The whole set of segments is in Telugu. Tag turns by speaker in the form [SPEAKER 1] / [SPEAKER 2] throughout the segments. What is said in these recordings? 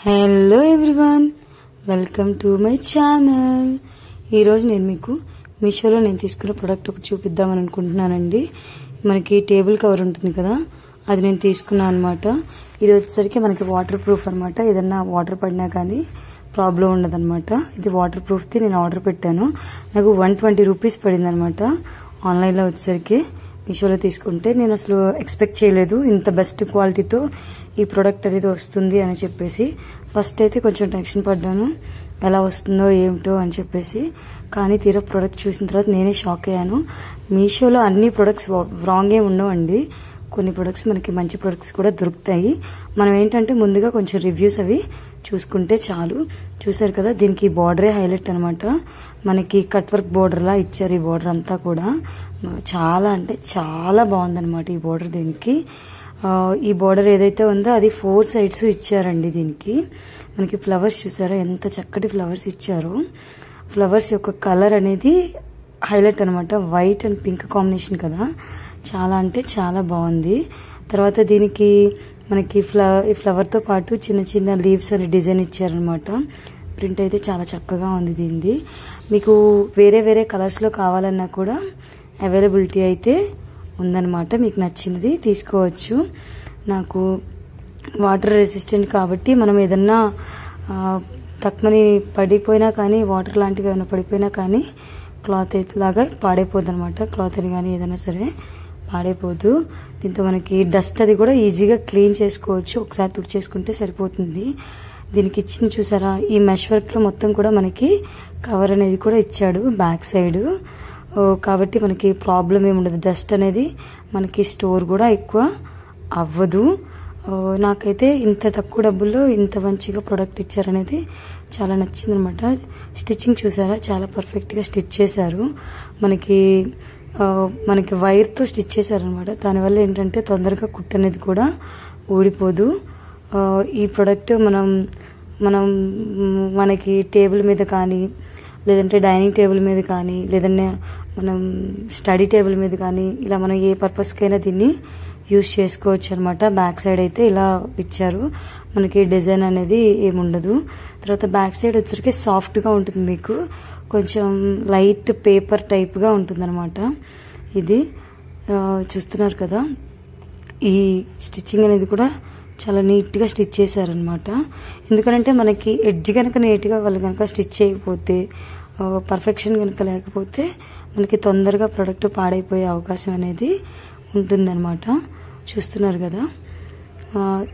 [SPEAKER 1] Hello everyone, welcome to my channel. ఈరోజు నేను మీకు మీషోలో నేను తీసుకున్న ప్రోడక్ట్ ఒకటి చూపిద్దామని అనుకుంటున్నానండి. మనకి టేబుల్ కవర్ ఉంటుంది కదా, అది నేను తీసుకున్నాను అనమాట. ఇది వచ్చేసరికి మనకి వాటర్ ప్రూఫ్ అనమాట. ఏదన్నా వాటర్ పడినా కానీ ప్రాబ్లం ఉండదన్నమాట. ఇది వాటర్ ప్రూఫ్ది నేను ఆర్డర్ పెట్టాను. నాకు 120 రూపీస్ పడింది అనమాట. ఆన్లైన్లో వచ్చేసరికి మీషోలో తీసుకుంటే నేను అసలు ఎక్స్పెక్ట్ చేయలేదు ఇంత బెస్ట్ క్వాలిటీతో ఈ ప్రోడక్ట్ అనేది వస్తుంది అని చెప్పేసి. ఫస్ట్ అయితే కొంచెం టెన్షన్ పడ్డాను, ఎలా వస్తుందో ఏమిటో అని చెప్పేసి. కానీ తీరా ప్రోడక్ట్ చూసిన తర్వాత నేనే షాక్ అయ్యాను. మీషోలో అన్ని ప్రొడక్ట్స్ రాంగ్ ఏమి ఉండవండి. కొన్ని ప్రొడక్ట్స్ మనకి మంచి ప్రొడక్ట్స్ కూడా దొరుకుతాయి. మనం ఏంటంటే ముందుగా కొంచెం రివ్యూస్ అవి చూసుకుంటే చాలు. చూసారు కదా, దీనికి బార్డరే హైలైట్ అనమాట. మనకి కట్ వర్క్ బోర్డర్ లా ఇచ్చారు. ఈ బోర్డర్ అంతా కూడా చాలా అంటే చాలా బాగుందనమాట ఈ బోర్డర్. దీనికి ఈ బోర్డర్ ఏదైతే ఉందో అది 4 సైడ్స్ ఇచ్చారండి. దీనికి మనకి ఫ్లవర్స్ చూసారా, ఎంత చక్కటి ఫ్లవర్స్ ఇచ్చారు. ఫ్లవర్స్ యొక్క కలర్ అనేది హైలైట్ అనమాట. వైట్ అండ్ పింక్ కాంబినేషన్ కదా, చాలా అంటే చాలా బాగుంది. తర్వాత దీనికి మనకి ఫ్లవర్తో పాటు చిన్న చిన్న లీవ్స్ అనే డిజైన్ ఇచ్చారనమాట. ప్రింట్ అయితే చాలా చక్కగా ఉంది దీనిది. మీకు వేరే వేరే కలర్స్లో కావాలన్నా కూడా అవైలబిలిటీ అయితే ఉందన్నమాట. మీకు నచ్చినది తీసుకోవచ్చు. నాకు వాటర్ రెసిస్టెంట్ కాబట్టి మనం ఏదన్నా తక్కువని పడిపోయినా కానీ, వాటర్ లాంటివి ఏమైనా పడిపోయినా కానీ క్లాత్ అయితే లాగా పాడైపోద్ది అనమాట. క్లాత్ అని కానీ ఏదైనా సరే పాడైపోదు. దీంతో మనకి డస్ట్ అది కూడా ఈజీగా క్లీన్ చేసుకోవచ్చు. ఒకసారి తుడిచేసుకుంటే సరిపోతుంది. దీనికి ఇచ్చిన చూసారా, ఈ మెష్ వర్క్లో మొత్తం కూడా మనకి కవర్ అనేది కూడా ఇచ్చాడు బ్యాక్ సైడ్. కాబట్టి మనకి ప్రాబ్లం ఏమి ఉండదు. డస్ట్ అనేది మనకి స్టోర్ కూడా ఎక్కువ అవ్వదు. నాకైతే ఇంత తక్కువ డబ్బుల్లో ఇంత మంచిగా ప్రోడక్ట్ ఇచ్చారనేది చాలా నచ్చింది అనమాట. స్టిచ్చింగ్ చూసారా, చాలా పర్ఫెక్ట్గా స్టిచ్ చేశారు. మనకి వైర్తో స్టిచ్ చేశారనమాట. దానివల్ల ఏంటంటే తొందరగా కుట్టు అనేది కూడా ఊడిపోదు. ఈ ప్రోడక్ట్ మనకి టేబుల్ మీద కానీ, లేదంటే డైనింగ్ టేబుల్ మీద కానీ, లేదంటే మనం స్టడీ టేబుల్ మీద కానీ, ఇలా మనం ఏ పర్పస్కైనా దీన్ని యూజ్ చేసుకోవచ్చు అనమాట. బ్యాక్ సైడ్ అయితే ఇలా ఇచ్చారు. మనకి డిజైన్ అనేది ఏముండదు. తర్వాత బ్యాక్ సైడ్ వచ్చరికి సాఫ్ట్గా ఉంటుంది. మీకు కొంచెం లైట్ పేపర్ టైప్గా ఉంటుంది అనమాట. ఇది చూస్తున్నారు కదా, ఈ స్టిచ్చింగ్ అనేది కూడా చాలా నీట్గా స్టిచ్ చేశారనమాట. ఎందుకంటే మనకి ఎడ్జ్ కనుక నీట్గా వాళ్ళు కనుక స్టిచ్ చేయకపోతే, పర్ఫెక్షన్ కనుక లేకపోతే మనకి తొందరగా ప్రోడక్ట్ పాడైపోయే అవకాశం అనేది ఉంటుందన్నమాట. చూస్తున్నారు కదా,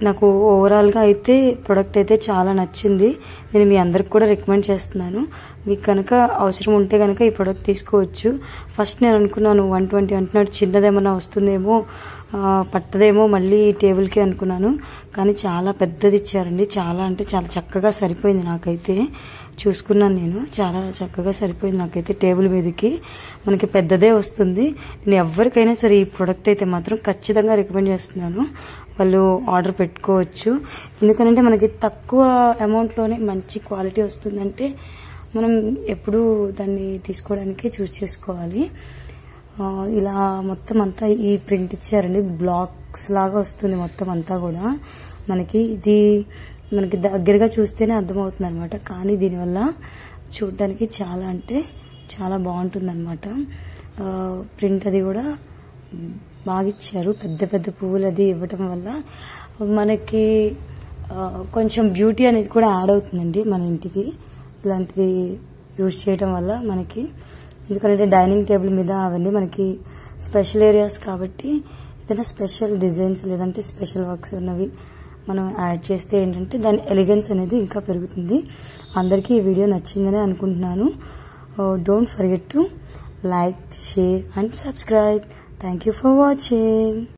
[SPEAKER 1] నాకు ఓవరాల్గా అయితే ప్రోడక్ట్ అయితే చాలా నచ్చింది. నేను మీ అందరికి కూడా రికమెండ్ చేస్తున్నాను. మీకు కనుక అవసరం ఉంటే కనుక ఈ ప్రోడక్ట్ తీసుకోవచ్చు. ఫస్ట్ నేను అనుకున్నాను 120 అంటున్నాడు, చిన్నదేమన్నా వస్తుందేమో, పట్టదేమో మళ్ళీ టేబుల్కి అనుకున్నాను. కానీ చాలా పెద్దది ఇచ్చారండి. చాలా అంటే చాలా చక్కగా సరిపోయింది. నాకైతే చూసుకున్నాను నేను, చాలా చక్కగా సరిపోయింది నాకైతే. టేబుల్ మీదకి మనకి పెద్దదే వస్తుంది. నేను ఎవరికైనా సరే ఈ ప్రోడక్ట్ అయితే మాత్రం ఖచ్చితంగా రికమెండ్ చేస్తున్నాను. వాళ్ళు ఆర్డర్ పెట్టుకోవచ్చు. ఎందుకంటే మనకి తక్కువ అమౌంట్లోనే మంచి క్వాలిటీ వస్తుందంటే మనం ఎప్పుడూ దాన్ని తీసుకోవడానికి చూస్ చేసుకోవాలి. ఇలా మొత్తం అంతా ఈ ప్రింట్ ఇచ్చారండి. బ్లాక్స్ లాగా వస్తుంది మొత్తం అంతా కూడా. మనకి దగ్గరగా చూస్తేనే అర్థమవుతుంది అనమాట. కానీ దీనివల్ల చూడడానికి చాలా అంటే చాలా బాగుంటుంది అనమాట. ప్రింట్ అది కూడా బాగా ఇచ్చారు. పెద్ద పెద్ద పువ్వులు అది ఇవ్వటం వల్ల మనకి కొంచెం బ్యూటీ అనేది కూడా యాడ్ అవుతుందండి మన ఇంటికి. ఇలాంటిది యూజ్ చేయడం వల్ల మనకి, ఎందుకంటే డైనింగ్ టేబుల్ మీద అవన్నీ మనకి స్పెషల్ ఏరియాస్ కాబట్టి ఏదైనా స్పెషల్ డిజైన్స్ లేదంటే స్పెషల్ వర్క్స్ ఉన్నవి మనం యాడ్ చేస్తే ఏంటంటే దాని ఎలిగెన్స్ అనేది ఇంకా పెరుగుతుంది. అందరికీ ఈ వీడియో నచ్చిందని అనుకుంటున్నాను. Don't forget to like, share and subscribe. Thank you for watching.